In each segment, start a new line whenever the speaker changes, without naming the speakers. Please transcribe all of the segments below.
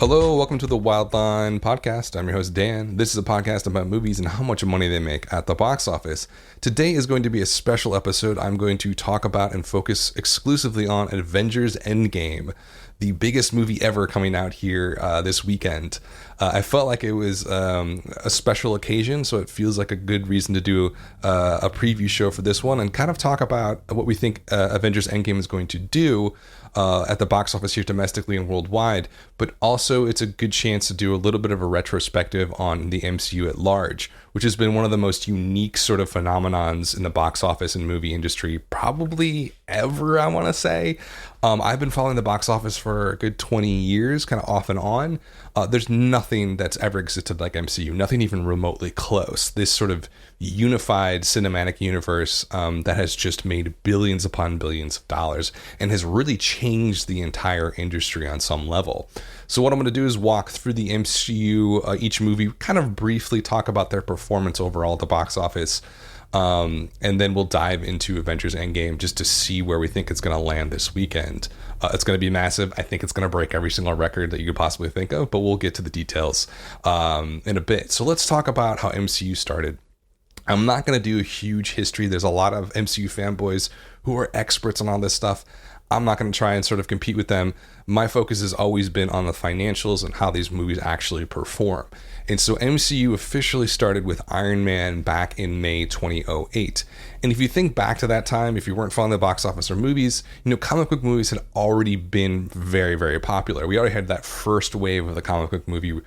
Hello, welcome to the Wildline Podcast. I'm your host, Dan. This is a podcast about movies and how much money they make at the box office. Today is going to be a special episode. I'm going to talk about and focus exclusively on Avengers Endgame, the biggest movie ever coming out here this weekend. I felt like it was a special occasion, so it feels like a good reason to do a preview show for this one and kind of talk about what we think Avengers Endgame is going to do at the box office here domestically and worldwide, but also it's a good chance to do a little bit of a retrospective on the MCU at large, which has been one of the most unique sort of phenomenons in the box office and movie industry probably ever, I want to say. I've been following the box office for a good 20 years, kind of off and on. There's nothing that's ever existed like MCU, nothing even remotely close. This sort of unified cinematic universe that has just made billions upon billions of dollars and has really changed the entire industry on some level. So what I'm going to do is walk through the MCU, each movie, kind of briefly talk about their performance overall at the box office. And then we'll dive into Avengers Endgame just to see where we think it's going to land this weekend. It's going to be massive. I think it's going to break every single record that you could possibly think of, but we'll get to the details in a bit. So let's talk about how MCU started. I'm not going to do a huge history. There's a lot of MCU fanboys who are experts on all this stuff. I'm not going to try and sort of compete with them. My focus has always been on the financials and how these movies actually perform. And so MCU officially started with Iron Man back in May 2008. And if you think back to that time, if you weren't following the box office or movies, comic book movies had already been very, very popular. We already had that first wave of the comic book movie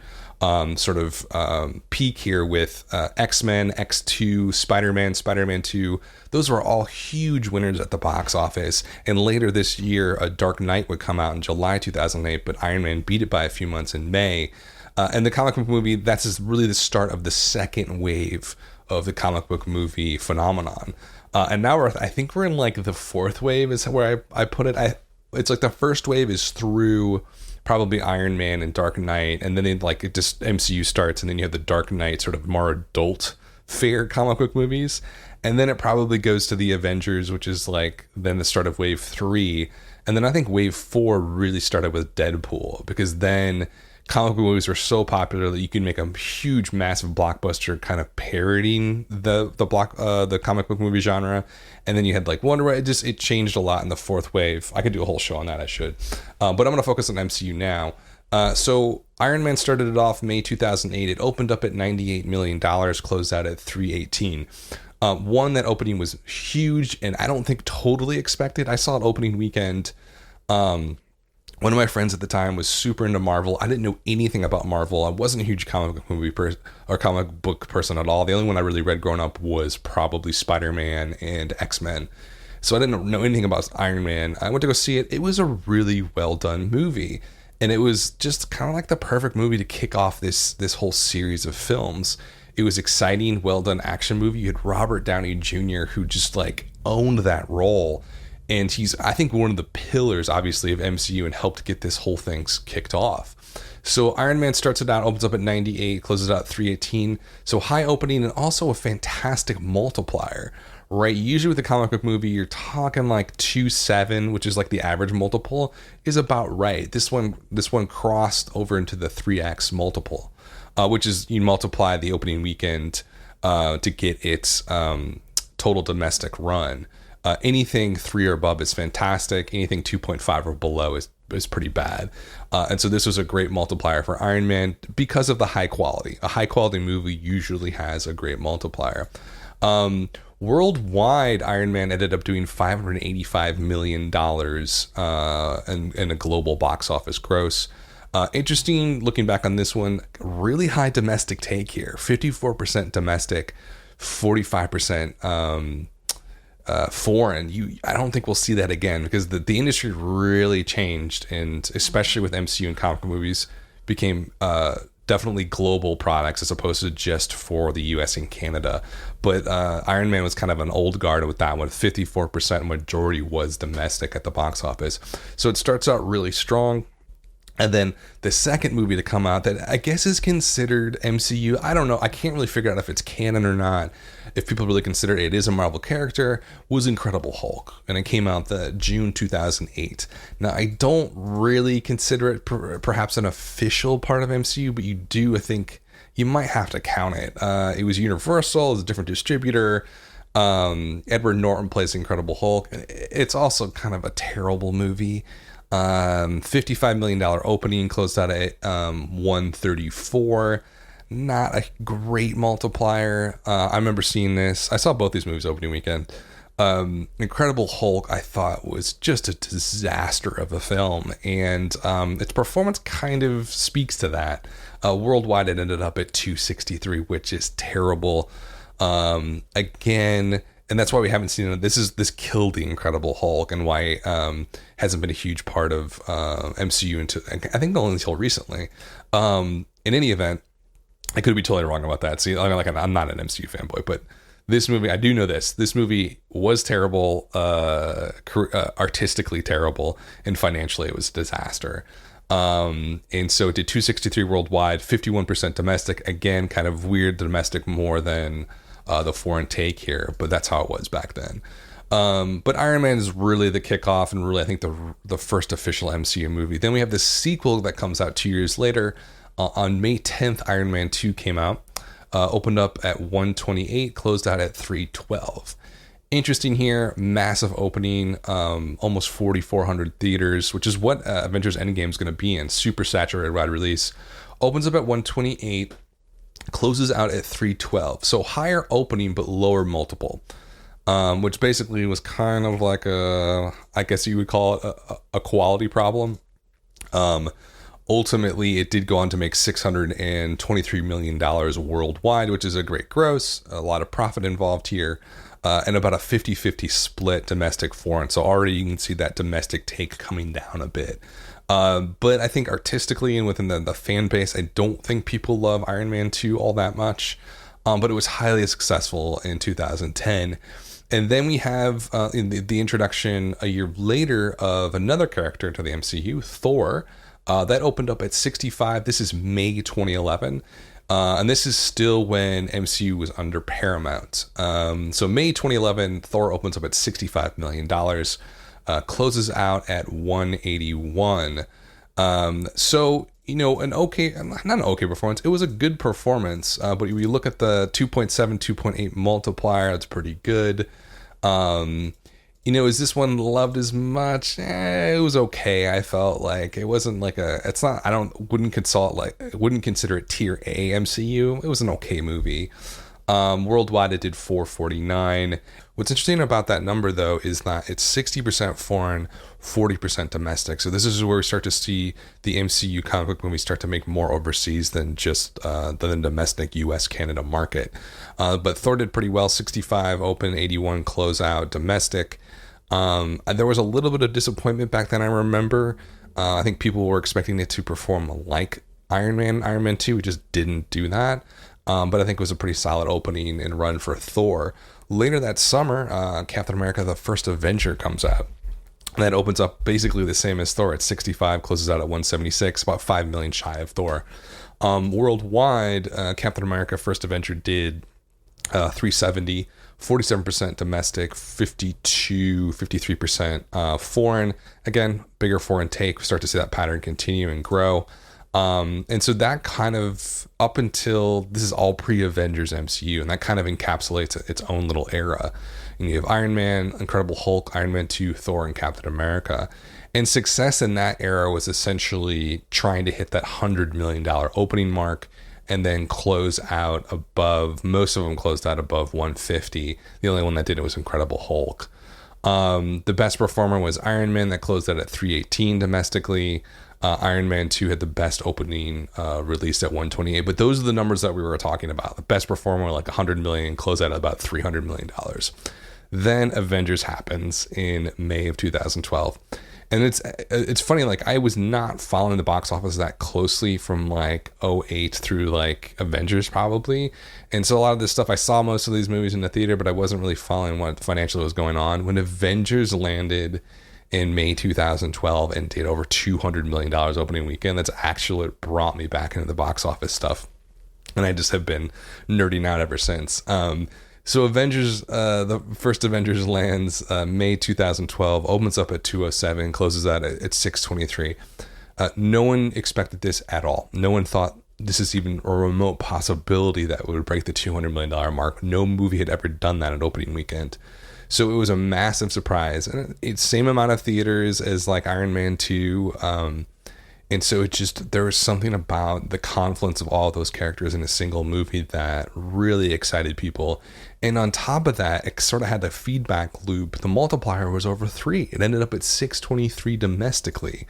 peak here with X-Men, X2, Spider-Man, Spider-Man 2. Those were all huge winners at the box office. And later this year, Dark Knight would come out in July 2008, but Iron Man beat it by a few months in May. And the comic book movie, that's really the start of the second wave of the comic book movie phenomenon. And now I think we're in like the fourth wave is where I put it. It's like the first wave is through probably Iron Man and Dark Knight, and then it just MCU starts, and then you have the Dark Knight sort of more adult fare comic book movies, and then it probably goes to the Avengers, which is like then the start of wave 3, and then I think wave 4 really started with Deadpool, because then comic book movies were so popular that you can make a huge, massive blockbuster kind of parodying the comic book movie genre. And then you had like Wonder Woman. It changed a lot in the fourth wave. I could do a whole show on that. I should, but I'm going to focus on MCU now. So Iron Man started it off May 2008. It opened up at $98 million, closed out at $318. That opening was huge, and I don't think totally expected. I saw it opening weekend. One of my friends at the time was super into Marvel. I didn't know anything about Marvel. I wasn't a huge comic book person at all. The only one I really read growing up was probably Spider-Man and X-Men. So I didn't know anything about Iron Man. I went to go see it. It was a really well done movie. And it was just kind of like the perfect movie to kick off this whole series of films. It was exciting, well done action movie. You had Robert Downey Jr., who just like owned that role. And he's, I think, one of the pillars, obviously, of MCU and helped get this whole thing kicked off. So Iron Man starts it out, opens up at 98, closes out at 318. So high opening and also a fantastic multiplier, right? Usually with a comic book movie, you're talking like 2.7, which is like the average multiple, is about right. This one crossed over into the 3x multiple, which is you multiply the opening weekend to get its total domestic run. Anything 3 or above is fantastic. Anything 2.5 or below is pretty bad. And so this was a great multiplier for Iron Man because of the high quality. A high quality movie usually has a great multiplier. Worldwide, Iron Man ended up doing $585 million in a global box office gross. Interesting looking back on this one, really high domestic take here. 54% domestic, 45% foreign. I don't think we'll see that again because the industry really changed, and especially with MCU and comic movies became definitely global products as opposed to just for the US and Canada. But Iron Man was kind of an old guard with that one. 54% majority was domestic at the box office. So it starts out really strong. And then the second movie to come out that I guess is considered MCU, I don't know, I can't really figure out if it's canon or not, if people really consider it is a Marvel character, was Incredible Hulk. And it came out the June 2008. Now, I don't really consider it perhaps an official part of MCU, but you do, I think, you might have to count it. It was Universal, it's a different distributor. Edward Norton plays Incredible Hulk. It's also kind of a terrible movie. $55 million opening, closed out at 134. Not a great multiplier. I remember seeing this. I saw both these movies opening weekend. Incredible Hulk, I thought, was just a disaster of a film, and its performance kind of speaks to that. Worldwide, it ended up at 263, which is terrible. Again, and that's why we haven't seen it. This killed the Incredible Hulk, and why it hasn't been a huge part of MCU until, I think, only until recently. In any event, I could be totally wrong about that. See, I'm not an MCU fanboy, but this movie, I do know this. This movie was terrible, artistically terrible, and financially it was a disaster. And so it did 263 worldwide, 51% domestic. Again, kind of weird domestic more than the foreign take here, but that's how it was back then. But Iron Man is really the kickoff, and really, I think, the first official MCU movie. Then we have the sequel that comes out 2 years later. On May 10th, Iron Man 2 came out, opened up at 128, closed out at 312. Interesting here, massive opening, almost 4,400 theaters, which is what Avengers Endgame is going to be in. Super saturated wide release. Opens up at 128, closes out at 312. So higher opening, but lower multiple, which basically was kind of like I guess you would call it a quality problem. Ultimately, it did go on to make $623 million worldwide, which is a great gross, a lot of profit involved here, and about a 50-50 split domestic foreign. So already you can see that domestic take coming down a bit. But I think artistically and within the fan base, I don't think people love Iron Man 2 all that much. But it was highly successful in 2010. And then we have the introduction a year later of another character to the MCU, Thor. That opened up at 65. This is May 2011. And this is still when MCU was under Paramount. So May 2011, Thor opens up at $65 million, closes out at 181. So, an okay, not an okay performance. It was a good performance. But when you look at the 2.7, 2.8 multiplier, it's pretty good. Is this one loved as much? It was okay. I felt like it wasn't like wouldn't consider it tier A MCU. It was an okay movie. Worldwide, it did 449. What's interesting about that number, though, is that it's 60% foreign, 40% domestic. So this is where we start to see the MCU comic book movies start to make more overseas than just the domestic US, Canada market. But Thor did pretty well, 65 open, 81 close out domestic. There was a little bit of disappointment back then, I remember. I think people were expecting it to perform like Iron Man 2. We just didn't do that. But I think it was a pretty solid opening and run for Thor. Later that summer, Captain America, the First Avenger, comes out. And that opens up basically the same as Thor at 65, closes out at 176, about 5 million shy of Thor. Worldwide, Captain America, First Avenger did 370, 47% domestic, 53% foreign. Again, bigger foreign take. We start to see that pattern continue and grow. And so that kind of, up until, this is all pre-Avengers MCU, and that kind of encapsulates its own little era. And you have Iron Man, Incredible Hulk, Iron Man 2, Thor, and Captain America. And success in that era was essentially trying to hit that $100 million opening mark and then close out above, most of them closed out above 150. The only one that did it was Incredible Hulk. The best performer was Iron Man, that closed out at 318 domestically. Iron Man 2 had the best opening released at 128, but those are the numbers that we were talking about. The best performer, like 100 million, closed out at about $300 million. Then Avengers happens in May of 2012. And it's funny, like, I was not following the box office that closely from like 2008 through like Avengers probably. And so a lot of this stuff, I saw most of these movies in the theater, but I wasn't really following what financially was going on. When Avengers landed in May 2012 and did over $200 million opening weekend, that's actually what brought me back into the box office stuff. And I just have been nerding out ever since. So Avengers, the first Avengers lands May 2012, opens up at 207, closes out at 623. No one expected this at all. No one thought this is even a remote possibility that it would break the $200 million mark. No movie had ever done that at opening weekend. So it was a massive surprise. And it's same amount of theaters as like Iron Man 2. And so it just, there was something about the confluence of all of those characters in a single movie that really excited people. And on top of that, it sort of had the feedback loop. The multiplier was over 3. It ended up at 623 domestically,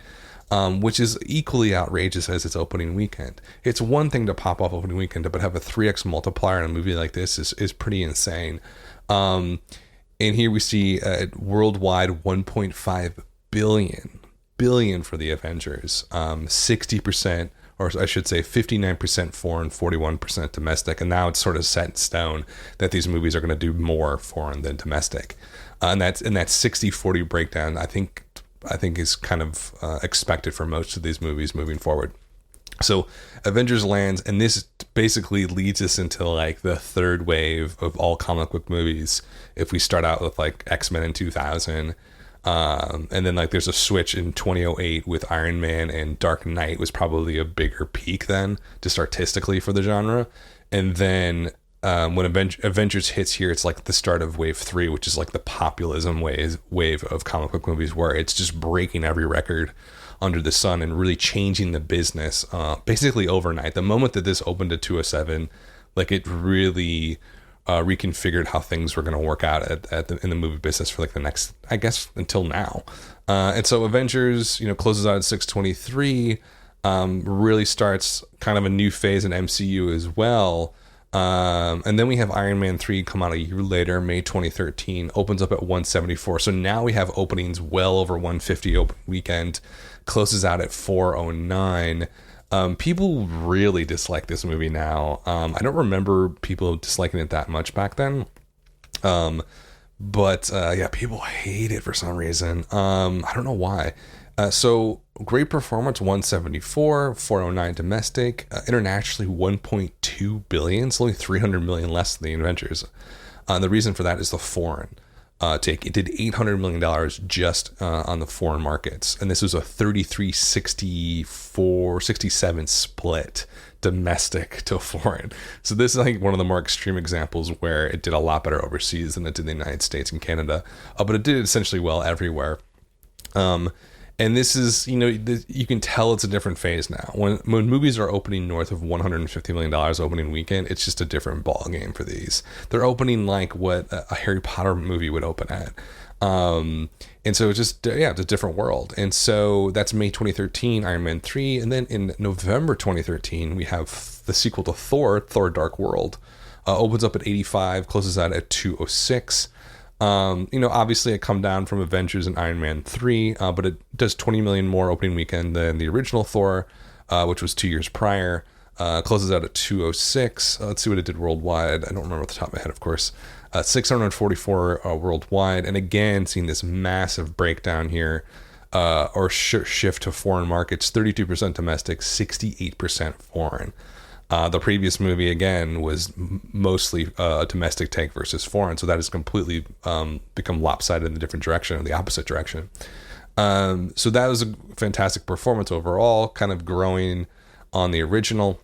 which is equally outrageous as its opening weekend. It's one thing to pop off opening weekend, but have a 3x multiplier in a movie like this is pretty insane. And here we see worldwide 1.5 billion for the Avengers, 60%, or I should say 59% foreign, 41% domestic. And now it's sort of set in stone that these movies are going to do more foreign than domestic. And that 60-40 breakdown, I think is kind of expected for most of these movies moving forward. So Avengers lands, and this basically leads us into like the third wave of all comic book movies. If we start out with like X-Men in 2000, and then like there's a switch in 2008 with Iron Man, and Dark Knight was probably a bigger peak then, just artistically for the genre. And then when Avengers hits here, it's like the start of wave 3, which is like the populism wave of comic book movies, where it's just breaking every record under the sun and really changing the business basically overnight. The moment that this opened at 207, like it really reconfigured how things were going to work out in the movie business for like the next, I guess, until now. And so Avengers, closes out at 623, really starts kind of a new phase in MCU as well. And then we have Iron Man 3 come out a year later, May 2013, opens up at 174. So now we have openings well over 150 open weekend, closes out at 409. People really dislike this movie now. I don't remember people disliking it that much back then. But people hate it for some reason. I don't know why. So great performance, 174, 409 domestic, internationally 1.2 billion. It's only 300 million less than the Avengers. The reason for that is the foreign take. It did $800 million just on the foreign markets. And this was a 33-64-67 split domestic to foreign. So this is like one of the more extreme examples where it did a lot better overseas than it did in the United States and Canada. But it did essentially well everywhere. And this is, you can tell it's a different phase now. When movies are opening north of $150 million opening weekend, it's just a different ball game for these. They're opening like what a Harry Potter movie would open at. And so it's just, it's a different world. And so that's May 2013, Iron Man 3. And then in November 2013, we have the sequel to Thor Dark World. Opens up at 85, closes out at 206. Obviously it come down from Avengers and Iron Man 3, but it does 20 million more opening weekend than the original Thor, which was 2 years prior. Closes out at 206. Let's see what it did worldwide. I don't remember off the top of my head, of course. 644 worldwide. And again, seeing this massive breakdown here, or shift to foreign markets, 32% domestic, 68% foreign. The previous movie, again, was mostly a domestic take versus foreign. So that has completely become lopsided in the different direction, or the opposite direction. So that was a fantastic performance overall, kind of growing on the original.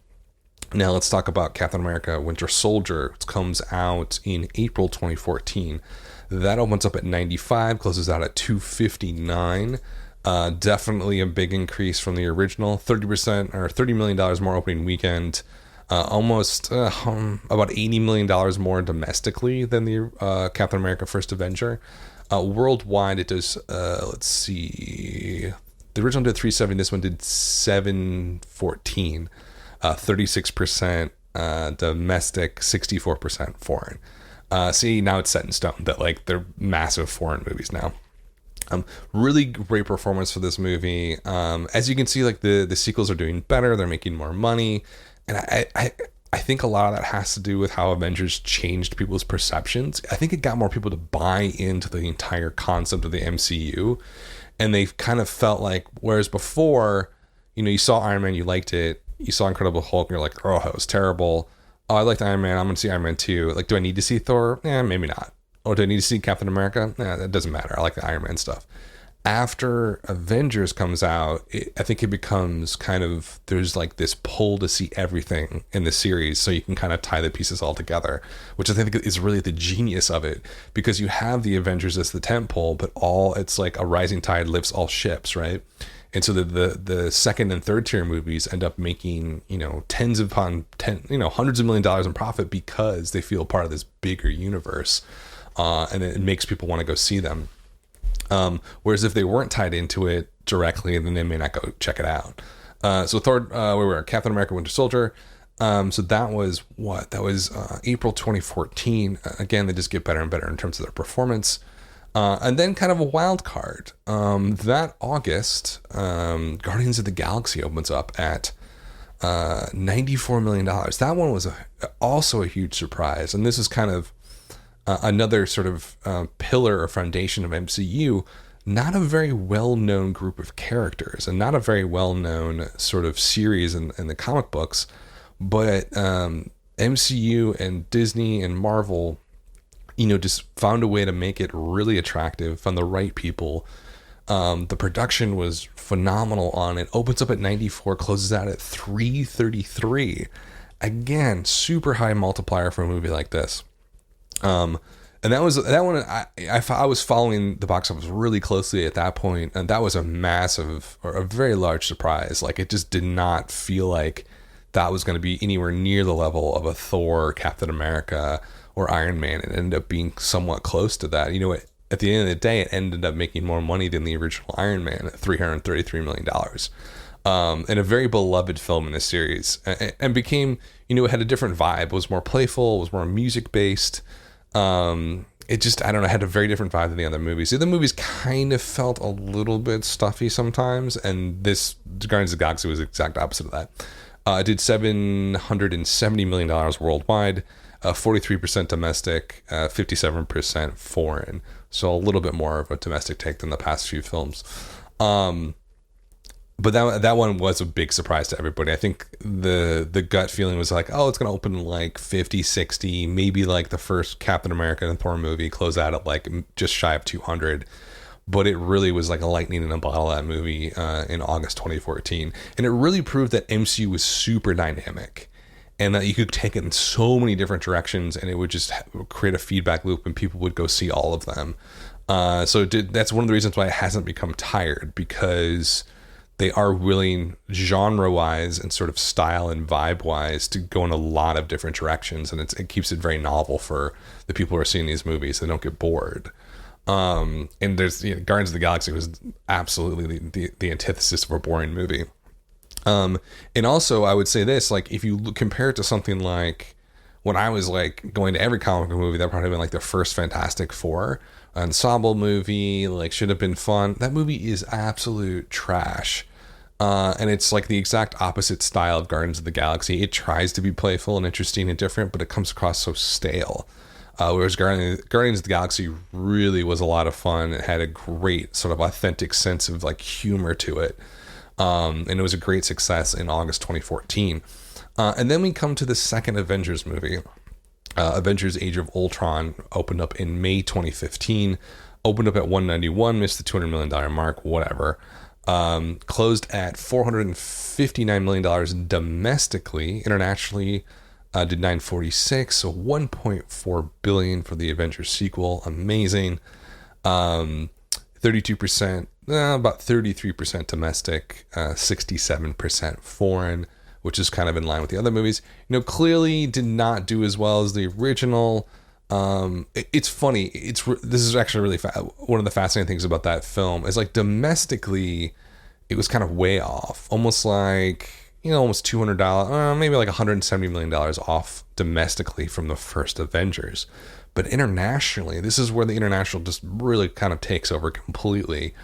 Now let's talk about Captain America Winter Soldier. It comes out in April 2014. That opens up at 95, closes out at 259. Definitely a big increase from the original. 30% or $30 million more opening weekend. Almost about $80 million more domestically than the Captain America First Avenger. Worldwide, it does, let's see. The original did 370. This one did 714. 36% domestic, 64% foreign. See, now it's set in stone that like they're massive foreign movies now. Really great performance for this movie. As you can see, like the sequels are doing better. They're making more money. And I think a lot of that has to do with how Avengers changed people's perceptions. I think it got more people to buy into the entire concept of the MCU. And they kind of felt like, whereas before, you saw Iron Man, you liked it. You saw Incredible Hulk, and you're like, oh, that was terrible. oh, I liked Iron Man, I'm going to see Iron Man 2. Like, do I need to see Thor? Maybe not. Or do I need to see Captain America? That doesn't matter. I like the Iron Man stuff. After Avengers comes out, I think it becomes kind of, there's like this pull to see everything in the series so you can kind of tie the pieces all together, which I think is really the genius of it, because you have the Avengers as the tent pole, but it's like a rising tide lifts all ships, right? And so the second and third tier movies end up making, hundreds of $millions in profit because they feel part of this bigger universe. And it makes people want to go see them. Whereas if they weren't tied into it directly, then they may not go check it out. So Thor, we were Captain America: Winter Soldier. So that was what? That was April 2014. Again, they just get better and better in terms of their performance. And then kind of a wild card. That August, Guardians of the Galaxy opens up at $94 million. That one was also a huge surprise. And this is kind of another sort of pillar or foundation of MCU. Not a very well-known group of characters and not a very well-known sort of series in the comic books, but MCU and Disney and Marvel, just found a way to make it really attractive, found the right people. The production was phenomenal on it. Opens up at 94, closes out at 333. Again, super high multiplier for a movie like this. And that one. I was following the box office really closely at that point, and that was a massive or a very large surprise. Like, it just did not feel like that was going to be anywhere near the level of a Thor, Captain America, or Iron Man. It ended up being somewhat close to that. At the end of the day, it ended up making more money than the original Iron Man at $333 million. And a very beloved film in the series, and became, it had a different vibe. It was more playful. It was more music based. It just, I don't know, had a very different vibe than the other movies. The other movies kind of felt a little bit stuffy sometimes, and this Guardians of the Galaxy was the exact opposite of that. It did $770 million worldwide, 43% domestic, 57% foreign. So a little bit more of a domestic take than the past few films. But that one was a big surprise to everybody. I think the gut feeling was like, oh, it's going to open like 50, 60, maybe like the first Captain America and Thor movie, close out at like just shy of 200. But it really was like a lightning in a bottle, that movie, in August 2014. And it really proved that MCU was super dynamic and that you could take it in so many different directions, and it would just create a feedback loop and people would go see all of them. That's one of the reasons why it hasn't become tired, because they are willing, genre-wise and sort of style and vibe-wise, to go in a lot of different directions, and it keeps it very novel for the people who are seeing these movies. They don't get bored. And there's Guardians of the Galaxy was absolutely the antithesis of a boring movie. And also, I would say this, like, if you compare it to something like when I was like going to every comic book movie, that probably been like the first Fantastic Four ensemble movie, like, should have been fun. That movie is absolute trash. And it's like the exact opposite style of Guardians of the Galaxy. It tries to be playful and interesting and different, but it comes across so stale. Whereas Guardians of the Galaxy really was a lot of fun. It had a great sort of authentic sense of like humor to it. And it was a great success in August 2014. And then we come to the second Avengers movie. Avengers Age of Ultron opened up in May 2015. Opened up at 191, missed the $200 million mark, whatever. Closed at $459 million domestically. Internationally, did 946, so 1.4 billion for the Avengers sequel. Amazing. 32%, about 33% domestic, 67% foreign, which is kind of in line with the other movies. Clearly did not do as well as the original. It's funny. This is actually really one of the fascinating things about that film is, like, domestically, it was kind of way off. Almost like, almost $200, maybe like $170 million off domestically from the first Avengers. But internationally, this is where the international just really kind of takes over completely.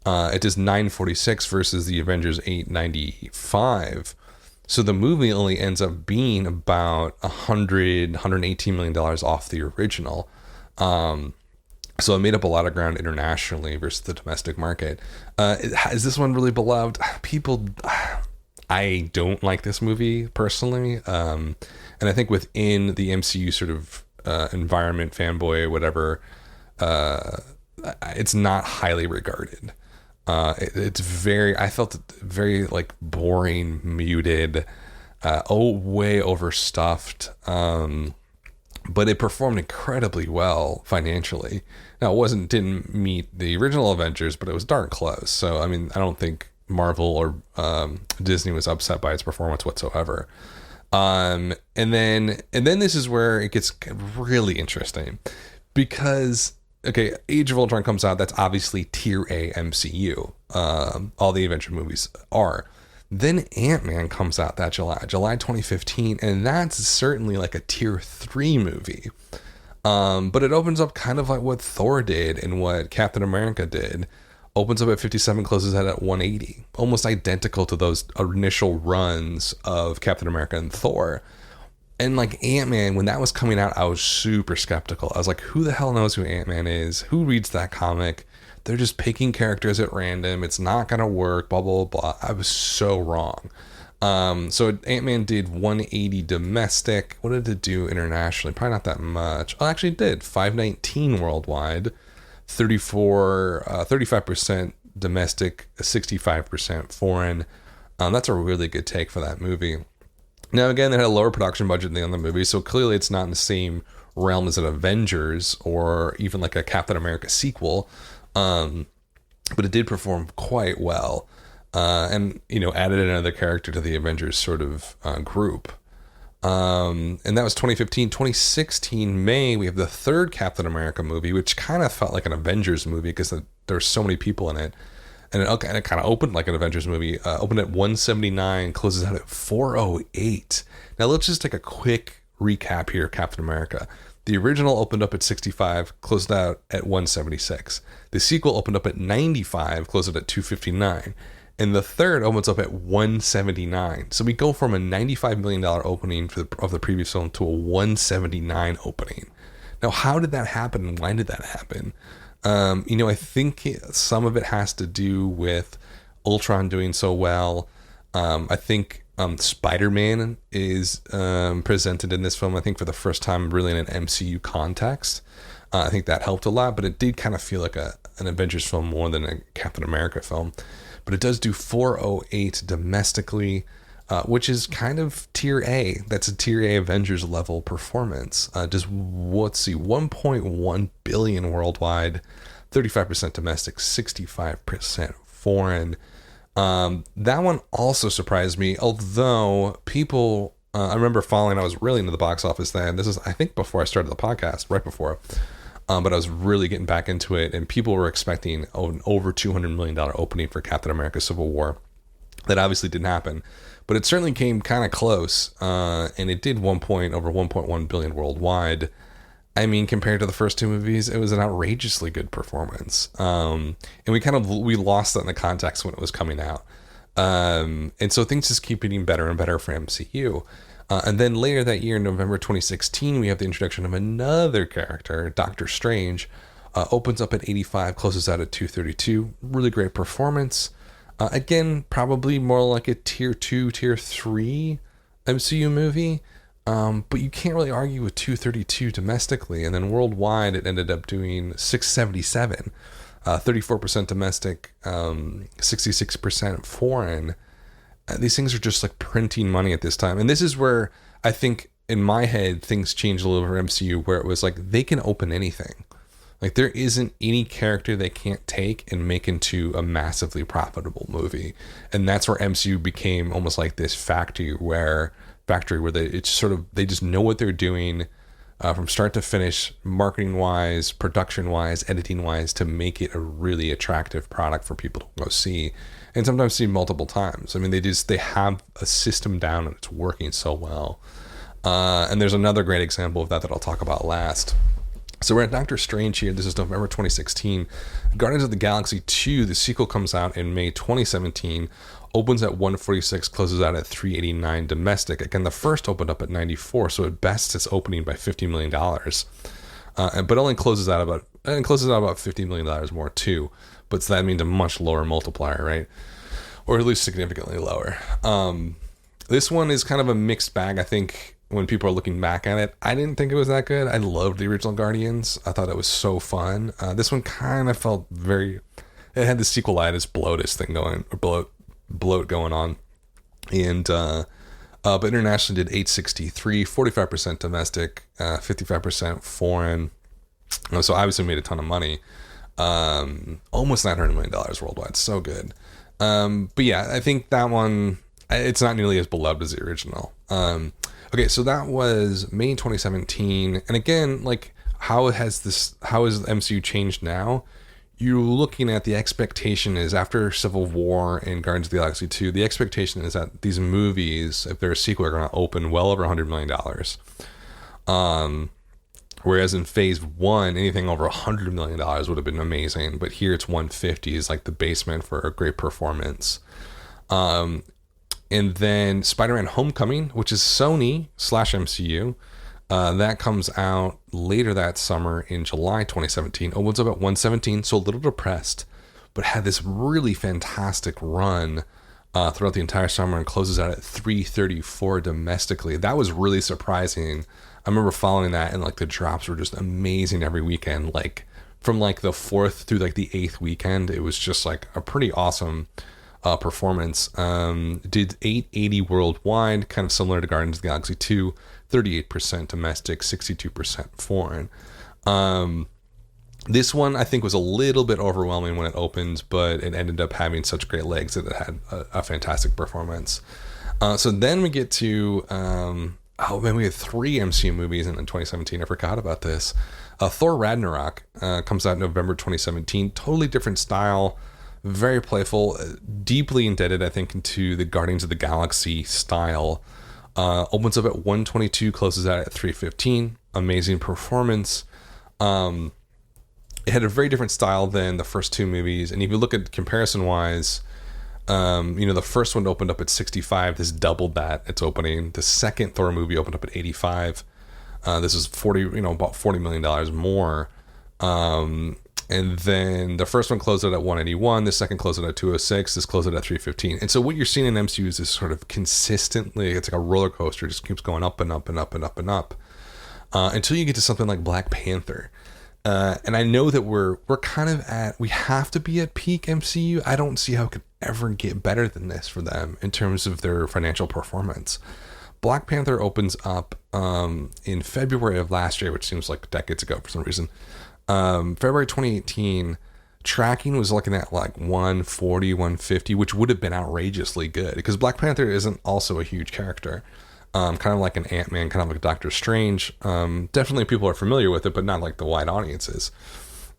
It does 946 versus the Avengers 895. So the movie only ends up being about $118 million off the original. So it made up a lot of ground internationally versus the domestic market. Is this one really beloved? People, I don't like this movie personally. And I think within the MCU sort of environment, fanboy, whatever, uh, it's not highly regarded. It's very, I felt it very like boring, muted, way overstuffed. But it performed incredibly well financially. Now it didn't meet the original Avengers, but it was darn close. So I mean, I don't think Marvel or Disney was upset by its performance whatsoever. And then this is where it gets really interesting, because okay, Age of Ultron comes out. That's obviously tier A MCU. All the Avenger movies are. Then Ant-Man comes out that July 2015, and that's certainly like a tier 3 movie. But it opens up kind of like what Thor did and what Captain America did. Opens up at 57, closes out at 180. Almost identical to those initial runs of Captain America and Thor. And like Ant-Man, when that was coming out, I was super skeptical. I was like, who the hell knows who Ant-Man is? Who reads that comic? They're just picking characters at random. It's not going to work, blah, blah, blah. I was so wrong. So Ant-Man did 180 domestic. What did it do internationally? Probably not that much. Oh, actually it did. 519 worldwide. 35% domestic, 65% foreign. That's a really good take for that movie. Now, again, they had a lower production budget than the other movie, so clearly it's not in the same realm as an Avengers or even like a Captain America sequel. But it did perform quite well. And, added another character to the Avengers sort of group. And that was 2015. 2016, May, we have the third Captain America movie, which kind of felt like an Avengers movie because there's so many people in it. And it kind of opened like an Avengers movie. Opened at 179, closes out at 408. Now let's just take a quick recap here of Captain America. The original opened up at 65, closed out at 176. The sequel opened up at 95, closed out at 259. And the third opens up at 179. So we go from a $95 million opening of the previous film to a 179 opening. Now, how did that happen? And why did that happen? I think some of it has to do with Ultron doing so well. I think Spider-Man is presented in this film, I think, for the first time really in an MCU context. I think that helped a lot, but it did kind of feel like an Avengers film more than a Captain America film. But it does do 408 domestically, which is kind of tier A. That's a tier A Avengers level performance. Just, let's see, 1.1 billion worldwide, 35% domestic, 65% foreign. That one also surprised me, although people, I remember I was really into the box office then. This is, I think, before I started the podcast, right before. But I was really getting back into it, and people were expecting an over $200 million opening for Captain America Civil War. That obviously didn't happen, but it certainly came kind of close, and it did over 1.1 billion worldwide. I mean, compared to the first two movies, it was an outrageously good performance. And we lost that in the context when it was coming out. And so things just keep getting better and better for MCU. And then later that year, in November 2016, we have the introduction of another character, Doctor Strange. Opens up at 85, closes out at 232. Really great performance. Again, probably more like a tier 2, tier 3 MCU movie. But you can't really argue with 232 domestically. And then worldwide, it ended up doing 677. 34% domestic, 66% foreign. These things are just like printing money at this time. And this is where I think in my head, things changed a little for MCU, where it was like, they can open anything. Like there isn't any character they can't take and make into a massively profitable movie. And that's where MCU became almost like this factory where they just know what they're doing from start to finish, marketing wise, production wise, editing wise, to make it a really attractive product for people to go see. And sometimes see multiple times. I mean, they have a system down and it's working so well. And there's another great example of that I'll talk about last. So we're at Doctor Strange here. This is November 2016. Guardians of the Galaxy 2, the sequel, comes out in May 2017. Opens at 146, closes out at 389 domestic. Again, the first opened up at 94, so at best it's opening by $50 million. But only closes out about $50 million more too. But so that means a much lower multiplier, right? or at least significantly lower. This one is kind of a mixed bag. I think when people are looking back at it, I didn't think it was that good. I loved the original Guardians. I thought it was so fun. This one kind of felt very. It had the sequelitis bloatus thing going, or bloat going on, and but internationally did 863, 45% domestic, 55% foreign. So obviously made a ton of money. Almost $900 million worldwide. So good. But yeah, I think that one, it's not nearly as beloved as the original. Okay, so that was May 2017. And again, like, how has the MCU changed now? You're looking at the expectation is after Civil War and Guardians of the Galaxy 2, the expectation is that these movies, if they're a sequel, are going to open well over $100 million. Whereas in phase one, anything over $100 million would have been amazing. But here it's 150 is like the basement for a great performance. And then Spider-Man Homecoming, which is Sony / MCU, that comes out later that summer in July 2017. Opens up at 117, so a little depressed, but had this really fantastic run throughout the entire summer and closes out at 334 domestically. That was really surprising. I remember following that, and like the drops were just amazing every weekend. Like from like the 4th through like the 8th weekend, it was just like a pretty awesome performance. Did 880 worldwide, kind of similar to Guardians of the Galaxy 2, 38% domestic, 62% foreign. This one I think was a little bit overwhelming when it opened, but it ended up having such great legs that it had a fantastic performance. So then we get to we had 3 MCU movies in 2017. I forgot about this. Thor Ragnarok comes out in November 2017. Totally different style, very playful, deeply indebted, I think, into the Guardians of the Galaxy style. Opens up at 122, closes out at 315. Amazing performance. It had a very different style than the first 2 movies, and if you look at comparison-wise, the first one opened up at 65. This doubled that its opening. The second Thor movie opened up at 85. This is about $40 million more. And then the first one closed out at 181. The second closed out at 206. This closed out at 315. And so what you're seeing in MCU is this sort of consistently, it's like a roller coaster, it just keeps going up and up and up and up and up, until you get to something like Black Panther. And I know that we're kind of we have to be at peak MCU. I don't see how it could ever get better than this for them in terms of their financial performance. Black Panther opens up in February of last year, which seems like decades ago for some reason. February 2018, tracking was looking at like 140, 150, which would have been outrageously good because Black Panther isn't also a huge character. Kind of like an Ant-Man, kind of like Doctor Strange. Definitely people are familiar with it, but not like the wide audiences.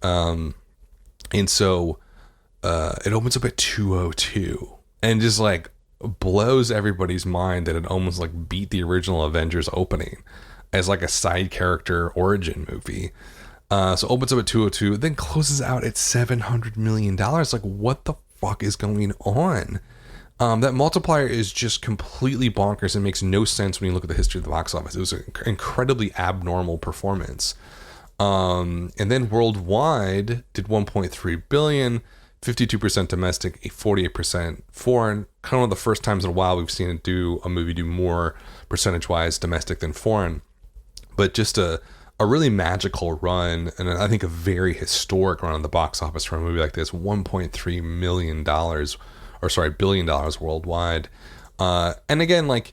And so it opens up at 202 and just like blows everybody's mind that it almost like beat the original Avengers opening as like a side character origin movie. So opens up at 202, then closes out at $700 million. Like, what the fuck is going on? That multiplier is just completely bonkers and makes no sense when you look at the history of the box office. It was an incredibly abnormal performance. And then worldwide did 1.3 billion, 52% domestic, 48% foreign. Kind of one of the first times in a while we've seen a movie do more percentage-wise domestic than foreign. But just a really magical run, and I think a very historic run on the box office for a movie like this. $1.3 billion worldwide. And again, like,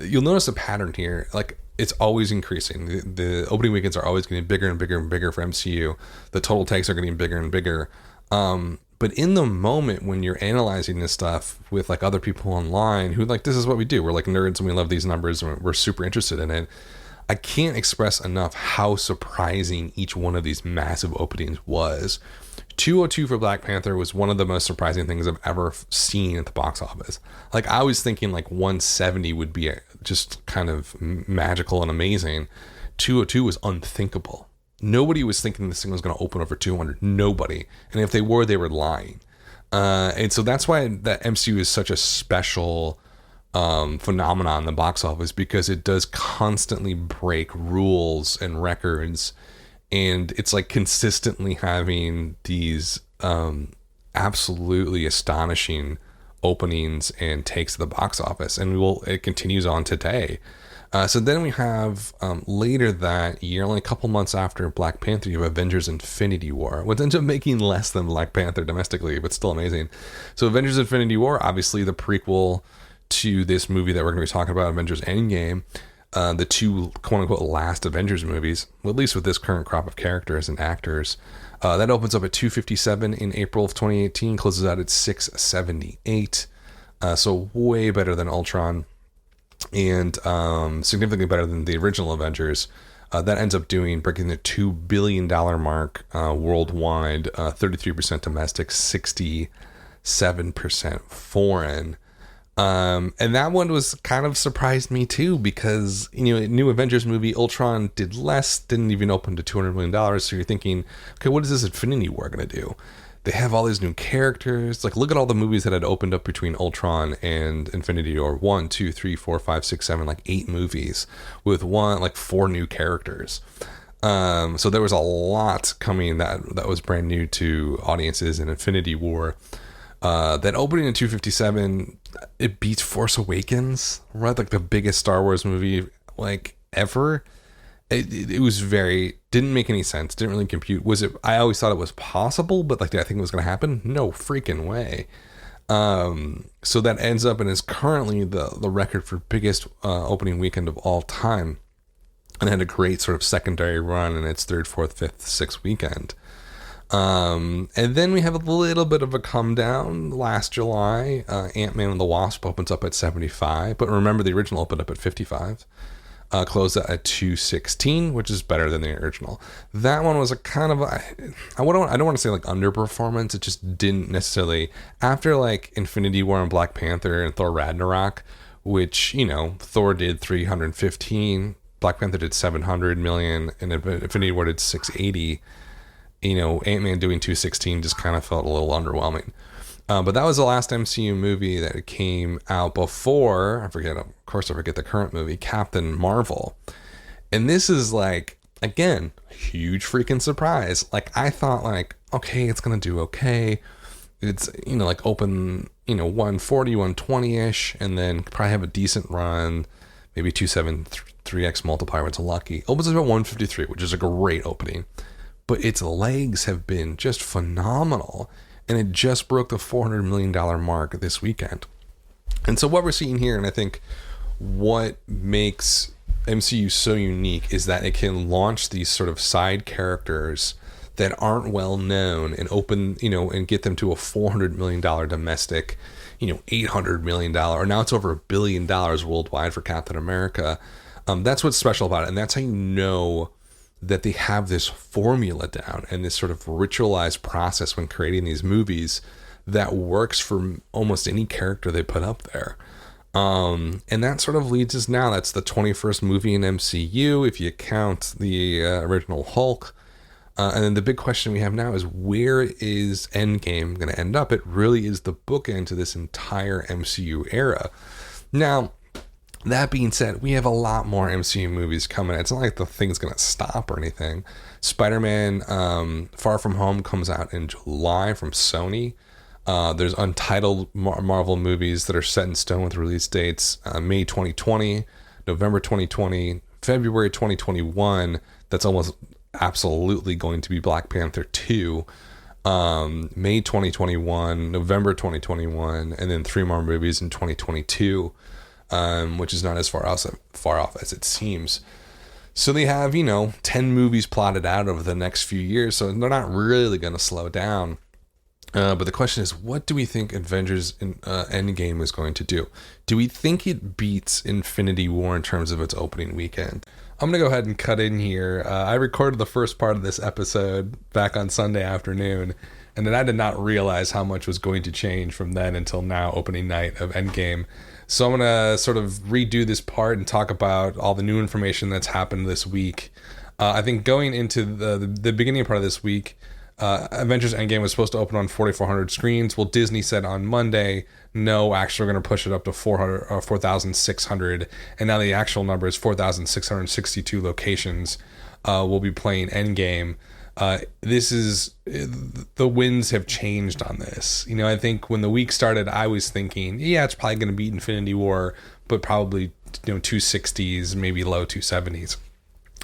you'll notice a pattern here. Like, it's always increasing. The opening weekends are always getting bigger and bigger and bigger for MCU. The total takes are getting bigger and bigger. But in the moment when you're analyzing this stuff with like other people online who like, this is what we do. We're like nerds and we love these numbers and we're super interested in it. I can't express enough how surprising each one of these massive openings was. 202 for Black Panther was one of the most surprising things I've ever seen at the box office. Like, I was thinking like 170 would be just kind of magical and amazing. 202 was unthinkable. Nobody was thinking this thing was going to open over 200. Nobody. And if they were lying. And so that's why that MCU is such a special phenomenon in the box office, because it does constantly break rules and records, and it's like consistently having these absolutely astonishing openings and takes to the box office, and it continues on today. So then we have later that year, only a couple months after Black Panther, you have Avengers Infinity War, which ends up making less than Black Panther domestically, but still amazing. So Avengers Infinity War, obviously the prequel to this movie that we're going to be talking about, Avengers Endgame, the two quote-unquote last Avengers movies, well, at least with this current crop of characters and actors. That opens up at 257 in April of 2018, closes out at 678. So way better than Ultron, and significantly better than the original Avengers. That ends up breaking the $2 billion mark worldwide, 33% domestic, 67% foreign. And that one was kind of surprised me too, because, new Avengers movie, Ultron did less, didn't even open to $200 million. So you're thinking, okay, what is this Infinity War going to do? They have all these new characters. Like, look at all the movies that had opened up between Ultron and Infinity War. 1, 2, 3, 4, 5, 6, 7, like 8 movies with 4 new characters. So there was a lot coming that was brand new to audiences in Infinity War. That opening in 257, it beats Force Awakens, right? Like the biggest Star Wars movie ever. It was didn't make any sense, didn't really compute. I always thought it was possible, but did I think it was going to happen? No freaking way. So that ends up and is currently the record for biggest opening weekend of all time, and had a great sort of secondary run in its 3rd, 4th, 5th, 6th weekend. And then we have a little bit of a come down last July. Ant-Man and the Wasp opens up at 75, but remember the original opened up at 55. Closed at 216, which is better than the original. That one was a kind of I don't want to say underperformance. It just didn't necessarily, after Infinity War and Black Panther and Thor Ragnarok, which Thor did 315, Black Panther did 700 million, and Infinity War did 680. Ant-Man doing 216 just kind of felt a little underwhelming. But that was the last MCU movie that came out before, I forget the current movie, Captain Marvel. And this is again, huge freaking surprise. I thought okay, it's going to do okay. It's, open, 140, 120-ish, and then probably have a decent run, maybe 273x multiplier when it's lucky. Opens up at 153, which is a great opening. But its legs have been just phenomenal. And it just broke the $400 million mark this weekend. And so what we're seeing here, and I think what makes MCU so unique, is that it can launch these sort of side characters that aren't well known and open, and get them to a $400 million domestic, $800 million, or now it's over $1 billion worldwide for Captain America. That's what's special about it. And that's how you know that they have this formula down and this sort of ritualized process when creating these movies that works for almost any character they put up there. And that sort of leads us now. That's the 21st movie in MCU, if you count the original Hulk. And then the big question we have now is, where is Endgame going to end up? It really is the bookend to this entire MCU era. Now, that being said, we have a lot more MCU movies coming. It's not like the thing's going to stop or anything. Spider-Man Far From Home comes out in July from Sony. There's untitled Marvel movies that are set in stone with release dates May 2020, November 2020, February 2021. That's almost absolutely going to be Black Panther 2. May 2021, November 2021, and then 3 more movies in 2022. Which is not as far off as it seems. So they have, 10 movies plotted out over the next few years, so they're not really going to slow down. But the question is, what do we think Avengers Endgame is going to do? Do we think it beats Infinity War in terms of its opening weekend? I'm going to go ahead and cut in here. I recorded the first part of this episode back on Sunday afternoon, and then I did not realize how much was going to change from then until now, opening night of Endgame. So I'm going to sort of redo this part and talk about all the new information that's happened this week. I think going into the beginning part of this week, Avengers Endgame was supposed to open on 4,400 screens. Well, Disney said on Monday, no, actually we're going to push it up to 4,600. And now the actual number is 4,662 locations will be playing Endgame. This is the winds have changed on this. I think when the week started, I was thinking, yeah, it's probably going to beat Infinity War, but probably 260s, maybe low 270s.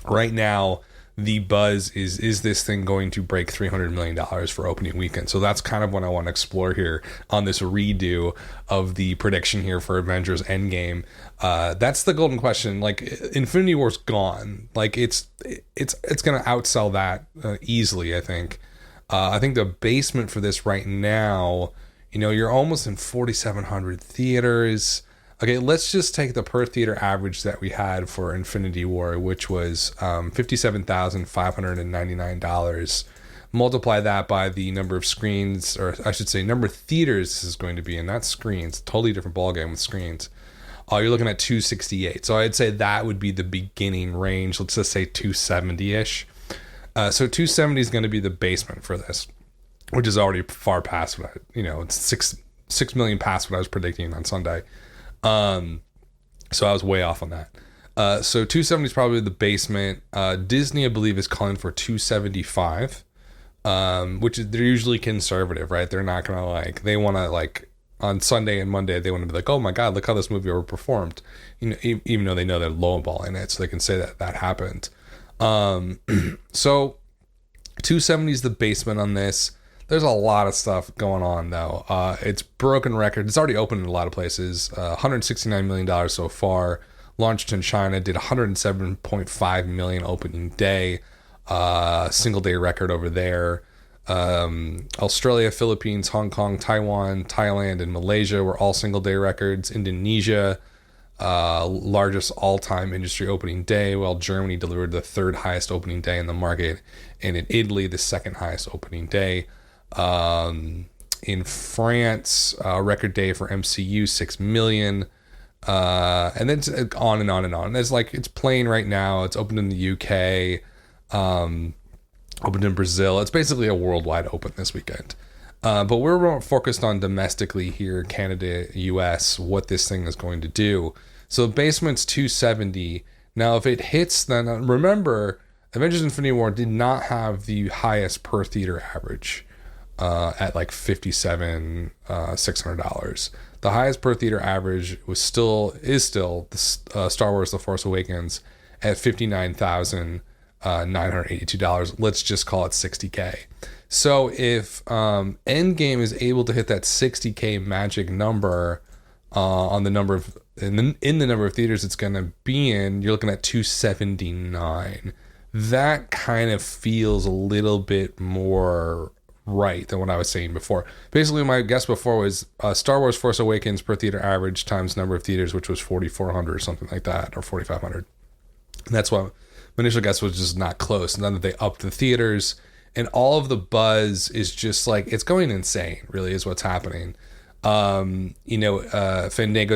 Right now, the buzz is this thing going to break $300 million for opening weekend? So that's kind of what I want to explore here on this redo of the prediction here for Avengers Endgame. That's the golden question. Like, Infinity War's gone. Like, it's going to outsell that easily, I think. I think the basement for this right now, you're almost in 4,700 theaters. Okay, let's just take the per theater average that we had for Infinity War, which was $57,599. Multiply that by the number of screens, or I should say number of theaters this is going to be in, not screens. Totally different ballgame with screens. You're looking at 268. So I'd say that would be the beginning range. Let's just say 270-ish. So 270 is going to be the basement for this, which is already far past what it's 6 million past what I was predicting on Sunday. So I was way off on that. So 270 is probably the basement. Disney, I believe, is calling for 275, which is, they're usually conservative, right? They're not going to they want to on Sunday and Monday, they want to be like, oh my God, look how this movie overperformed. Even though they know they're lowballing it, so they can say that happened. So 270 is the basement on this. There's a lot of stuff going on, though. It's broken record. It's already opened in a lot of places. $169 million so far. Launched in China. Did $107.5 million opening day. Single day record over there. Australia, Philippines, Hong Kong, Taiwan, Thailand, and Malaysia were all single day records. Indonesia, largest all-time industry opening day, while Germany delivered the third highest opening day in the market. And in Italy, the second highest opening day. In France, record day for MCU, 6 million. And then on and on and on. It's playing right now. It's opened in the UK, opened in Brazil. It's basically a worldwide open this weekend. But we're more focused on domestically here, Canada, US, what this thing is going to do. So basement's 270. Now, if it hits, then remember, Avengers Infinity War did not have the highest per theater average. At $57,600. The highest per theater average is still the Star Wars: The Force Awakens at $59,982. Let's just call it $60K. So if Endgame is able to hit that $60K magic number on the number of in the number of theaters it's going to be in, you're looking at 279. That kind of feels a little bit more right than what I was saying before. Basically, my guess before was Star Wars Force Awakens per theater average times number of theaters, which was 4,400 or something like that, or 4,500. And that's why my initial guess was just not close. And then that they upped the theaters, and all of the buzz is just it's going insane, really, is what's happening. Fandango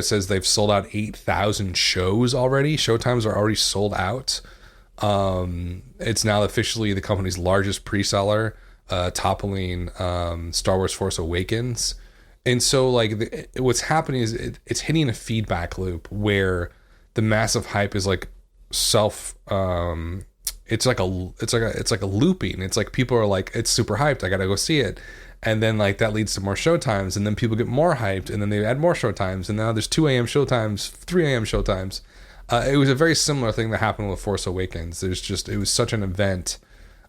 says they've sold out 8,000 shows already. Showtimes are already sold out. It's now officially the company's largest pre-seller, toppling Star Wars Force Awakens. And so what's happening is it's hitting a feedback loop where the massive hype is it's like a looping. It's like people are it's super hyped, I gotta go see it. And then that leads to more showtimes, and then people get more hyped, and then they add more showtimes, and now there's 2 a.m. showtimes, 3 a.m. showtimes. It was a very similar thing that happened with Force Awakens. It was such an event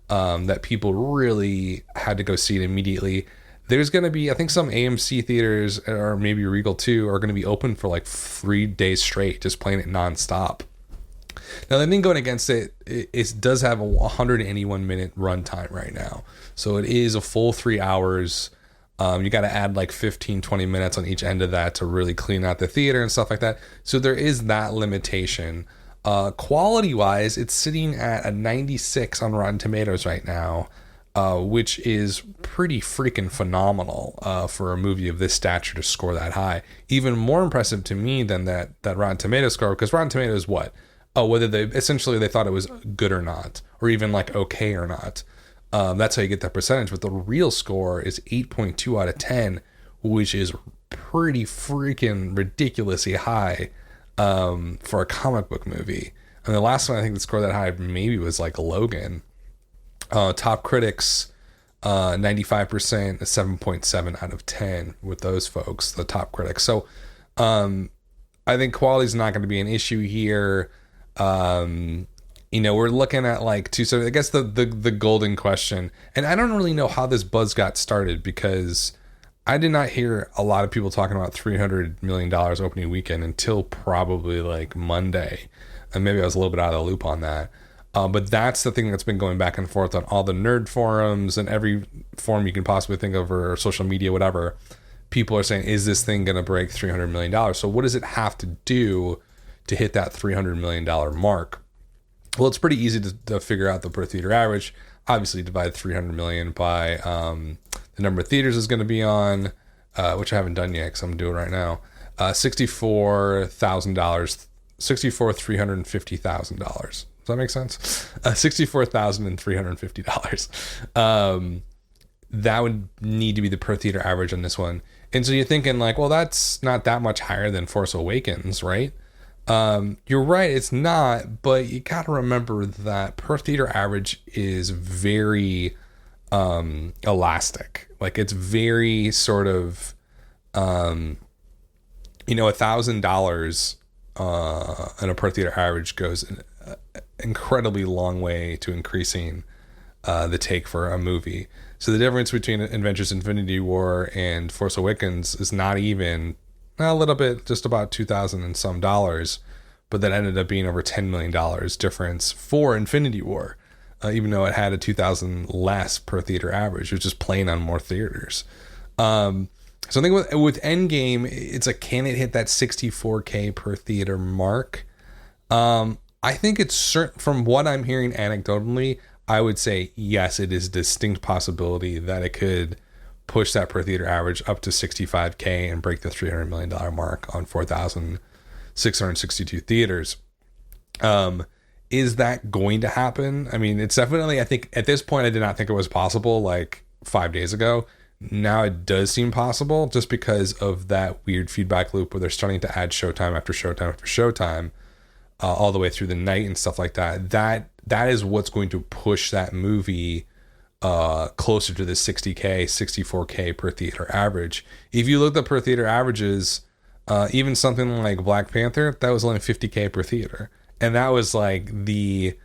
that people really had to go see it immediately. There's going to be, I think, some AMC theaters, or maybe Regal too, are going to be open for 3 days straight, just playing it nonstop. Now, the thing going against it does have a 181-minute runtime right now. So it is a full 3 hours. You got to add 15, 20 minutes on each end of that to really clean out the theater and stuff like that. So there is that limitation. Quality-wise, it's sitting at a 96 on Rotten Tomatoes right now, which is pretty freaking phenomenal for a movie of this stature to score that high. Even more impressive to me than that Rotten Tomatoes score, because Rotten Tomatoes, what? Oh, whether they thought it was good or not, or even okay or not. That's how you get that percentage. But the real score is 8.2 out of 10, which is pretty freaking ridiculously high for a comic book movie. And the last one I think that scored that high maybe was Logan. Top critics, 95%, a 7.7 out of 10 with those folks, the top critics. So I think quality is not going to be an issue here. We're looking at like two. So I guess the golden question, and I don't really know how this buzz got started, because I did not hear a lot of people talking about $300 million opening weekend until probably like Monday. And maybe I was a little bit out of the loop on that. But that's the thing that's been going back and forth on all the nerd forums and every forum you can possibly think of, or social media, whatever. People are saying, is this thing going to break $300 million? So what does it have to do to hit that $300 million mark? Well, it's pretty easy to figure out the per theater average. Obviously, divide 300 million by the number of theaters is going to be on, which I haven't done yet because I'm doing it right now. $64,000, $350,000. Does that make sense? $64,350. That would need to be the per theater average on this one. And so you're thinking like, well, that's not that much higher than Force Awakens, right? You're right, it's not, but you got to remember that per theater average is very elastic. Like, it's very sort of $1,000 in a per theater average goes an incredibly long way to increasing the take for a movie. So the difference between Avengers Infinity War and Force Awakens is not even a little bit, just about $2,000 and some dollars, but that ended up being over $10 million difference for Infinity War, even though it had a $2,000 less per theater average. It was just playing on more theaters. So I think with Endgame, it's like, can it hit that 64K per theater mark? I think it's certain, from what I'm hearing anecdotally, I would say yes, it is a distinct possibility that it could push that per theater average up to 65K and break the $300 million mark on 4,662 theaters. Is that going to happen? I mean, it's definitely, I think at this point, I did not think it was possible like 5 days ago. Now it does seem possible, just because of that weird feedback loop where they're starting to add showtime after showtime after showtime, all the way through the night and stuff like that. That is what's going to push that movie closer to the 60K, 64K per theater average. If you look at the per theater averages, even something like Black Panther, that was only 50K per theater. And that was like the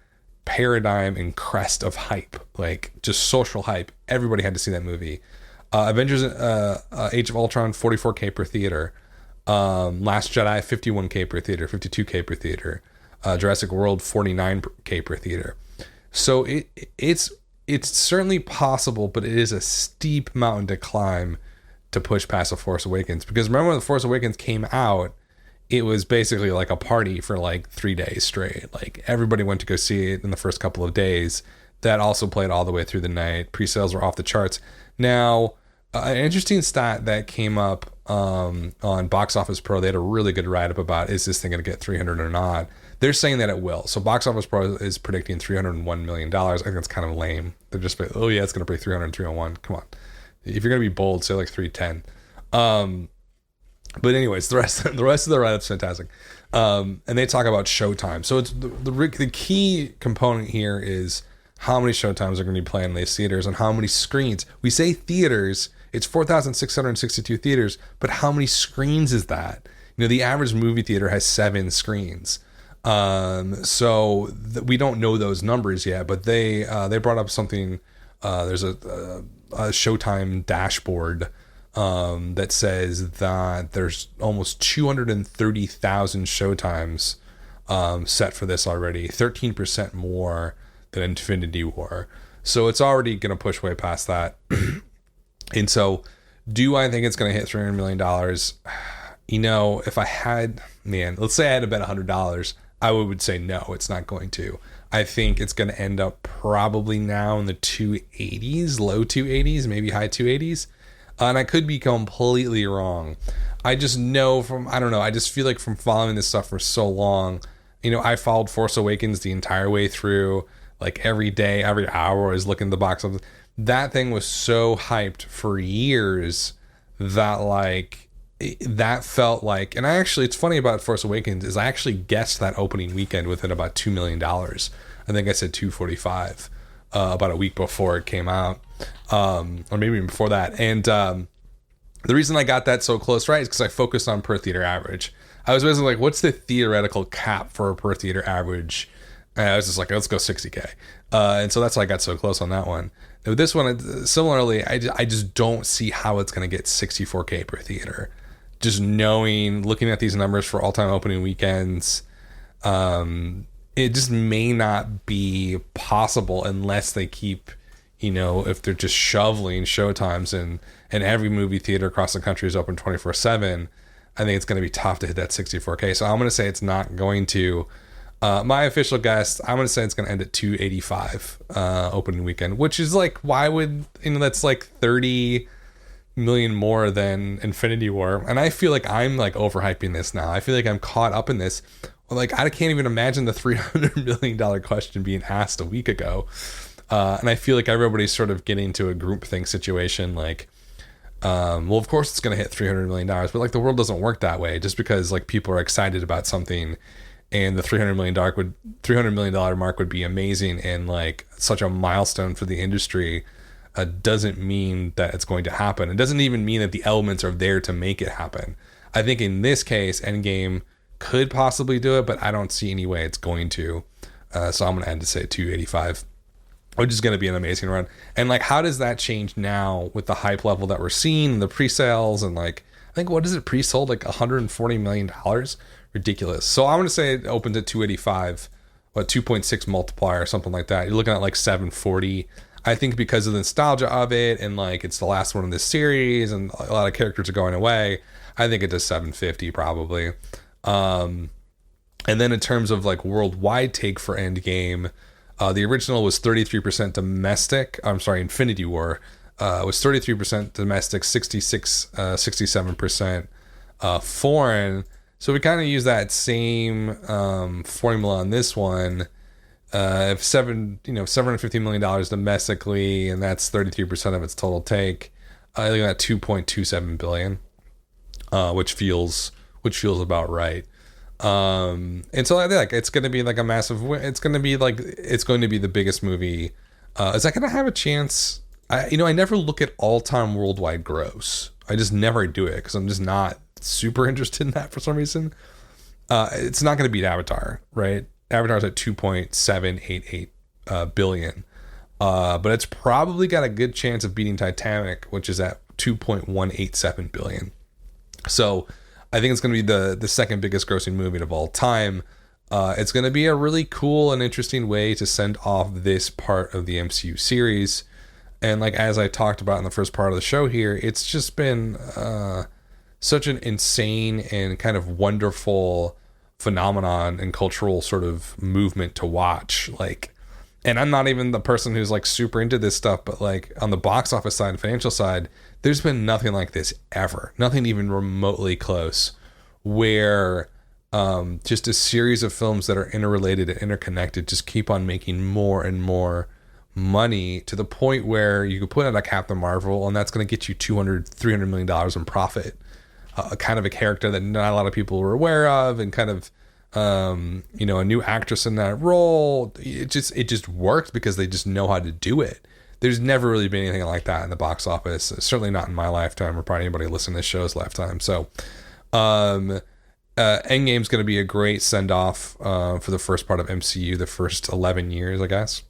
paradigm and crest of hype, like just social hype. Everybody had to see that movie. Avengers Age of Ultron, 44K per theater. Last Jedi, 51K per theater, 52K per theater. Jurassic World, 49K per theater. So it's certainly possible, but it is a steep mountain to climb to push past The Force Awakens. Because remember when The Force Awakens came out, it was basically like a party for like 3 days straight. Like, everybody went to go see it in the first couple of days. That also played all the way through the night. Pre-sales were off the charts. Now, an interesting stat that came up on Box Office Pro, they had a really good write-up about, is this thing going to get 300 or not? They're saying that it will. So Box Office Pro is predicting $301 million. I think that's kind of lame. They're just like, oh yeah, it's going to break 300, 301. Come on. If you're going to be bold, say like 310. But anyways, the rest of the write-up's fantastic. And they talk about showtime. So it's the key component here is how many showtimes are going to be playing in these theaters and how many screens. We say theaters, it's 4,662 theaters, but how many screens is that? The average movie theater has 7 screens. So we don't know those numbers yet, but they brought up something. There's a Showtime dashboard that says that there's almost 230,000 showtimes set for this already, 13% more than Infinity War. So it's already going to push way past that. And so, do I think it's going to hit $300 million? If I had, let's say I had to bet $100, I would say no, it's not going to. I think it's going to end up probably now in the 280s, low 280s, maybe high 280s. And I could be completely wrong. I just know I just feel like from following this stuff for so long, I followed Force Awakens the entire way through, like every day, every hour I was looking at the box office. That thing was so hyped for years that that felt like, and it's funny about Force Awakens is I actually guessed that opening weekend within about $2 million. I think I said 245. about a week before it came out, or maybe even before that. And the reason I got that so close right is because I focused on per theater average. I was basically like, what's the theoretical cap for a per theater average? And I was just like, let's go 60K. And so that's why I got so close on that one. Now, with this one, similarly, I just don't see how it's going to get 64K per theater. Just looking at these numbers for all-time opening weekends, it just may not be possible unless they keep, if they're just shoveling showtimes and every movie theater across the country is open 24/7. I think it's going to be tough to hit that 64K. So I'm going to say it's not going to. My official guess, I'm going to say it's going to end at 285 opening weekend, which is like, why would, that's like 30 million more than Infinity War. And I feel like I'm like overhyping this now. I feel like I'm caught up in this. Like, I can't even imagine the $300 million question being asked a week ago. And I feel like everybody's sort of getting to a groupthink situation. Like, well, of course it's going to hit $300 million, but like the world doesn't work that way. Just because like people are excited about something and the $300 million mark would be amazing and like such a milestone for the industry, doesn't mean that it's going to happen. It doesn't even mean that the elements are there to make it happen. I think in this case, Endgame could possibly do it, but I don't see any way it's going to. So I'm going to end to say 285. Which is going to be an amazing run. And like, how does that change now with the hype level that we're seeing and the pre-sales and like, I think, what is it pre-sold? Like $140 million? Ridiculous. So I'm going to say it opens at 285, 2.6 multiplier or something like that. You're looking at like 740. I think because of the nostalgia of it and like it's the last one in this series and a lot of characters are going away, I think it does 750 probably. And then in terms of like worldwide take for Endgame, the original was 33% domestic. I'm sorry, Infinity War was 33% domestic, 67% foreign. So we kind of use that same formula on this one. If $750 million domestically, and that's 33% of its total take, I think at 2.27 billion, which feels about right. And so I think like it's going to be like a massive win. It's going to be the biggest movie. Is that going to have a chance? I never look at all-time worldwide gross. I just never do it because I'm just not super interested in that for some reason. It's not going to beat Avatar, right? Avatar's at 2.788 billion. But it's probably got a good chance of beating Titanic, which is at 2.187 billion. So I think it's going to be the second biggest grossing movie of all time. It's going to be a really cool and interesting way to send off this part of the MCU series. And like, as I talked about in the first part of the show here, it's just been such an insane and kind of wonderful phenomenon and cultural sort of movement to watch. Like, and I'm not even the person who's like super into this stuff, but like on the box office side, financial side, there's been nothing like this ever. Nothing even remotely close, where just a series of films that are interrelated and interconnected just keep on making more and more money to the point where you could put out a Captain Marvel and that's going to get you $200-300 million in profit. Kind of a character that not a lot of people were aware of, and kind of a new actress in that role. It just worked because they just know how to do it. There's never really been anything like that in the box office. Certainly not in my lifetime, or probably anybody listening to this show's lifetime. So, Endgame's going to be a great send off for the first part of MCU, the first 11 years, I guess.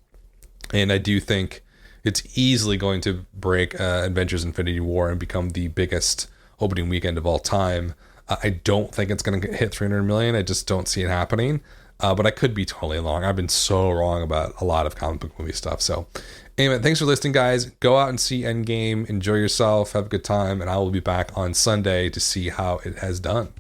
And I do think it's easily going to break Avengers: Infinity War and become the biggest opening weekend of all time. I don't think it's going to hit 300 million. I just don't see it happening. But I could be totally wrong. I've been so wrong about a lot of comic book movie stuff. So anyway, thanks for listening, guys. Go out and see Endgame. Enjoy yourself. Have a good time. And I will be back on Sunday to see how it has done.